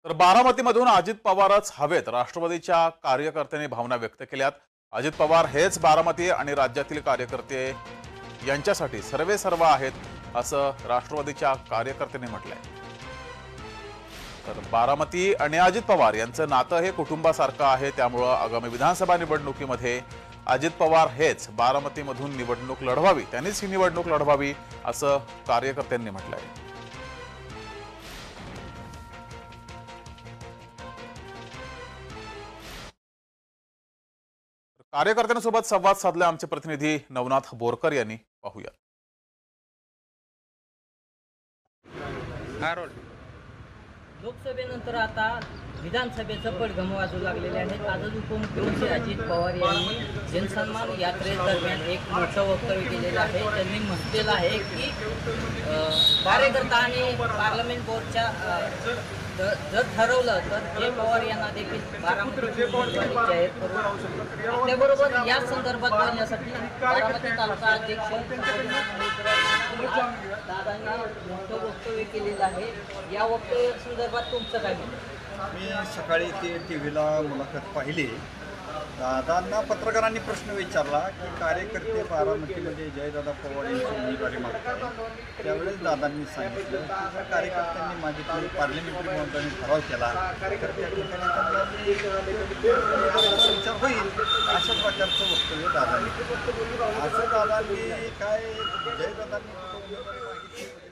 तर बारामतीमधून अजित पवारच हवेत, राष्ट्रवादीच्या कार्यकर्त्यांनी भावना व्यक्त केल्यात। अजित पवार हेच बारामती आणि राज्यातील कार्यकर्ते यांच्यासाठी सर्वेसर्वा आहेत, असं राष्ट्रवादीच्या कार्यकर्त्यांनी म्हटलंय। तर बारामती आणि अजित पवार यांचं नातं हे कुटुंबासारखं आहे, त्यामुळे आगामी विधानसभा निवडणुकीमध्ये अजित पवार हेच बारामतीमधून निवडणूक लढवावी, त्यांनीच ही निवडणूक लढवावी, असं कार्यकर्त्यांनी म्हटलंय। कार्यकर्त्यांसोबत संवाद साधला आमचे प्रतिनिधी नवनाथ बोरकर यांनी, पाहूया। लोकसभेनंतर आता विधानसभेचं पडघम वाजू लागलेले आहेत। आजच उपमुख्यमंत्री अजित पवार यांनी जनसन्मान यात्रेदरम्यान एक मोठं वक्तव्य केलेलं आहे। त्यांनी म्हटलेलं आहे की कार्यकर्ता आणि पार्लमेंट बोर्डच्या जर ठरवलं तर जय पवार यांना देखील बारामती जाहीर करू। आपल्याबरोबर या संदर्भात बोलण्यासाठी बारामती तालुका अध्यक्ष दादांनी मोठं वक्तव्य केलेलं आहे। या वक्तव्या संदर्भात तुमचं काय म्हणणं? मी सकाळी ते टीव्हीला मुलाखत पाहिली। दादांना पत्रकारांनी प्रश्न विचारला की कार्यकर्ते बारामतीमध्ये जयदादा पवार यांची उमेदवारी मागतात। त्यावेळेस दादांनी सांगितलं की कार्यकर्त्यांनी मागितले, पार्लमेंटरी बोर्डाने ठराव केला तर त्या ठिकाणी त्यांना विचार होईल, अशा प्रकारचं वक्तव्य दादांनी। असं दादांनी काय जयदादांनी उमेदवारी मागितली